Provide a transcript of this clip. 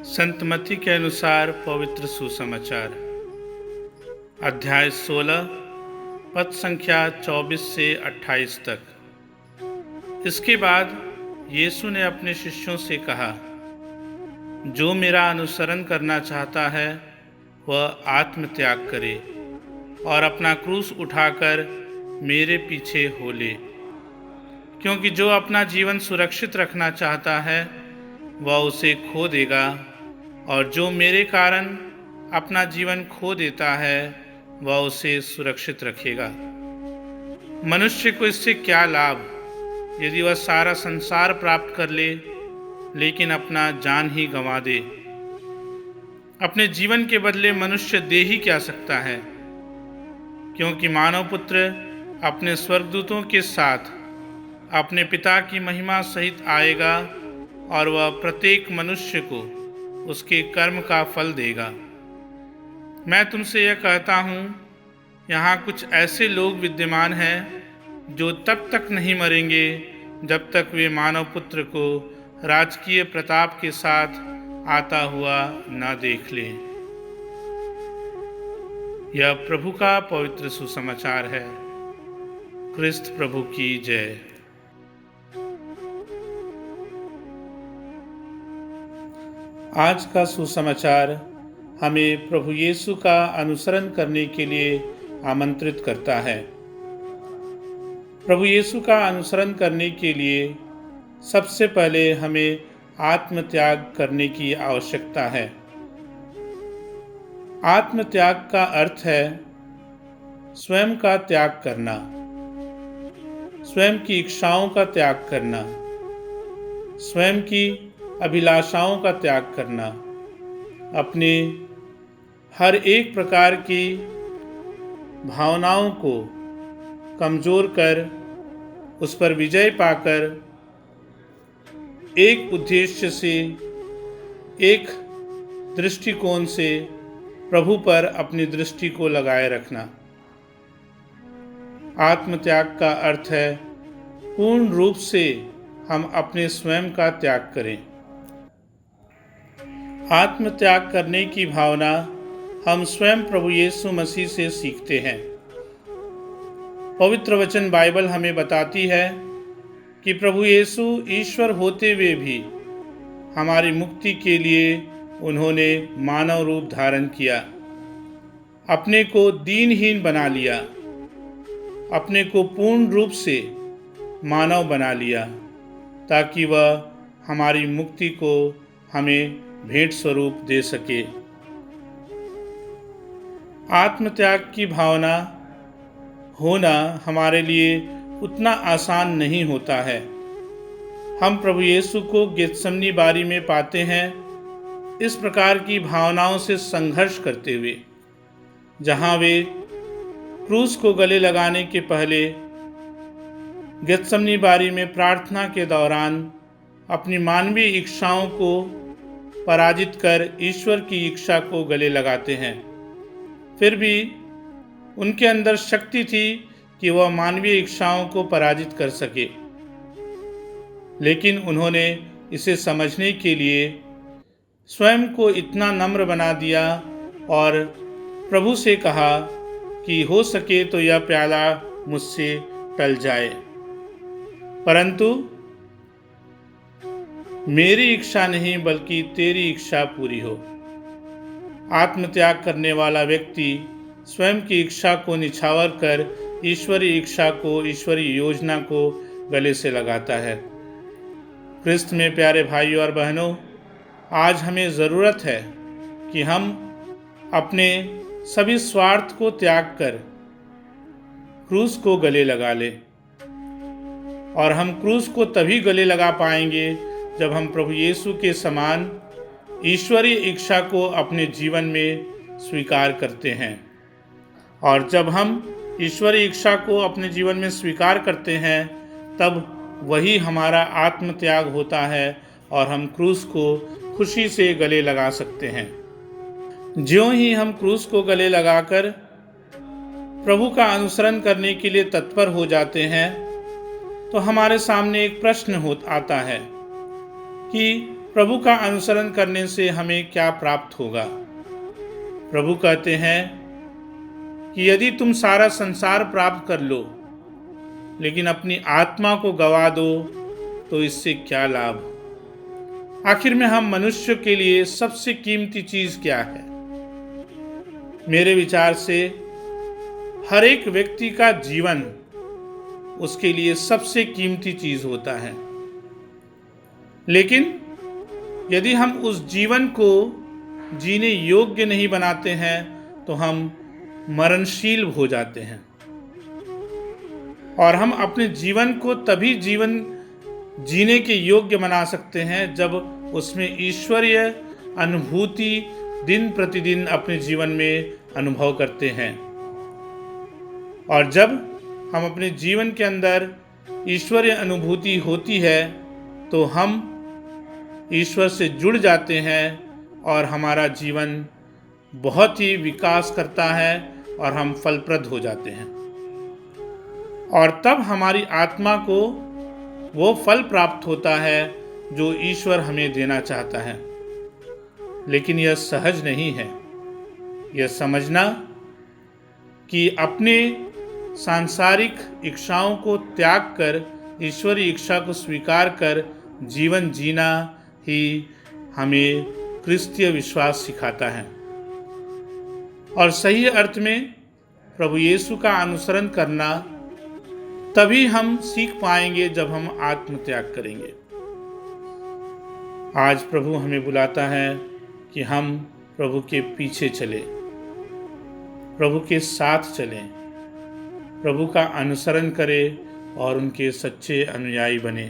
संत मत्ती के अनुसार पवित्र सुसमाचार अध्याय 16 पद संख्या 24 से 28 तक। इसके बाद यीशु ने अपने शिष्यों से कहा, जो मेरा अनुसरण करना चाहता है वह आत्मत्याग करे और अपना क्रूस उठाकर मेरे पीछे हो ले। क्योंकि जो अपना जीवन सुरक्षित रखना चाहता है वह उसे खो देगा, और जो मेरे कारण अपना जीवन खो देता है वह उसे सुरक्षित रखेगा। मनुष्य को इससे क्या लाभ यदि वह सारा संसार प्राप्त कर ले लेकिन अपना जान ही गंवा दे। अपने जीवन के बदले मनुष्य दे ही क्या सकता है। क्योंकि मानव पुत्र अपने स्वर्गदूतों के साथ अपने पिता की महिमा सहित आएगा, और वह प्रत्येक मनुष्य को उसके कर्म का फल देगा। मैं तुमसे यह कहता हूँ, यहाँ कुछ ऐसे लोग विद्यमान हैं जो तब तक नहीं मरेंगे जब तक वे मानव पुत्र को राजकीय प्रताप के साथ आता हुआ न देख लें। यह प्रभु का पवित्र सुसमाचार है। क्रिस्त प्रभु की जय। आज का सुसमाचार हमें प्रभु यीशु का अनुसरण करने के लिए आमंत्रित करता है। प्रभु यीशु का अनुसरण करने के लिए सबसे पहले हमें आत्मत्याग करने की आवश्यकता है। आत्मत्याग का अर्थ है स्वयं का त्याग करना, स्वयं की इच्छाओं का त्याग करना, स्वयं की अभिलाषाओं का त्याग करना, अपने हर एक प्रकार की भावनाओं को कमजोर कर उस पर विजय पाकर एक उद्देश्य से, एक दृष्टिकोण से प्रभु पर अपनी दृष्टि को लगाए रखना। आत्मत्याग का अर्थ है पूर्ण रूप से हम अपने स्वयं का त्याग करें। आत्मत्याग करने की भावना हम स्वयं प्रभु यीशु मसीह से सीखते हैं। पवित्र वचन बाइबल हमें बताती है कि प्रभु यीशु ईश्वर होते हुए भी हमारी मुक्ति के लिए उन्होंने मानव रूप धारण किया, अपने को दीनहीन बना लिया, अपने को पूर्ण रूप से मानव बना लिया, ताकि वह हमारी मुक्ति को हमें भेंट स्वरूप दे सके। आत्मत्याग की भावना होना हमारे लिए उतना आसान नहीं होता है। हम प्रभु यीशु को गेत्समनी बारी में पाते हैं इस प्रकार की भावनाओं से संघर्ष करते हुए, जहां वे क्रूस को गले लगाने के पहले गेत्समनी बारी में प्रार्थना के दौरान अपनी मानवीय इच्छाओं को पराजित कर ईश्वर की इच्छा को गले लगाते हैं। फिर भी उनके अंदर शक्ति थी कि वह मानवीय इच्छाओं को पराजित कर सके, लेकिन उन्होंने इसे समझने के लिए स्वयं को इतना नम्र बना दिया और प्रभु से कहा कि हो सके तो यह प्याला मुझसे टल जाए, परंतु मेरी इच्छा नहीं बल्कि तेरी इच्छा पूरी हो। आत्मत्याग करने वाला व्यक्ति स्वयं की इच्छा को निछावर कर ईश्वरीय इच्छा को, ईश्वरीय योजना को गले से लगाता है। क्रिस्त में प्यारे भाइयों और बहनों, आज हमें ज़रूरत है कि हम अपने सभी स्वार्थ को त्याग कर क्रूस को गले लगा लें। और हम क्रूस को तभी गले लगा पाएंगे जब हम प्रभु यीशु के समान ईश्वरीय इच्छा को अपने जीवन में स्वीकार करते हैं। और जब हम ईश्वरीय इच्छा को अपने जीवन में स्वीकार करते हैं, तब वही हमारा आत्मत्याग होता है और हम क्रूस को खुशी से गले लगा सकते हैं। ज्यों ही हम क्रूस को गले लगाकर प्रभु का अनुसरण करने के लिए तत्पर हो जाते हैं, तो हमारे सामने एक प्रश्न आता है कि प्रभु का अनुसरण करने से हमें क्या प्राप्त होगा। प्रभु कहते हैं कि यदि तुम सारा संसार प्राप्त कर लो लेकिन अपनी आत्मा को गवा दो तो इससे क्या लाभ। आखिर में हम मनुष्य के लिए सबसे कीमती चीज क्या है? मेरे विचार से हर एक व्यक्ति का जीवन उसके लिए सबसे कीमती चीज होता है। लेकिन यदि हम उस जीवन को जीने योग्य नहीं बनाते हैं तो हम मरणशील हो जाते हैं। और हम अपने जीवन को तभी जीवन जीने के योग्य बना सकते हैं जब उसमें ईश्वरीय अनुभूति दिन प्रतिदिन अपने जीवन में अनुभव करते हैं। और जब हम अपने जीवन के अंदर ईश्वरीय अनुभूति होती है तो हम ईश्वर से जुड़ जाते हैं और हमारा जीवन बहुत ही विकास करता है और हम फलप्रद हो जाते हैं। और तब हमारी आत्मा को वो फल प्राप्त होता है जो ईश्वर हमें देना चाहता है। लेकिन यह सहज नहीं है। यह समझना कि अपने सांसारिक इच्छाओं को त्याग कर ईश्वरीय इच्छा को स्वीकार कर जीवन जीना ही हमें क्रिस्तीय विश्वास सिखाता है। और सही अर्थ में प्रभु यीशु का अनुसरण करना तभी हम सीख पाएंगे जब हम आत्मत्याग करेंगे। आज प्रभु हमें बुलाता है कि हम प्रभु के पीछे चलें, प्रभु के साथ चलें, प्रभु का अनुसरण करें और उनके सच्चे अनुयायी बने।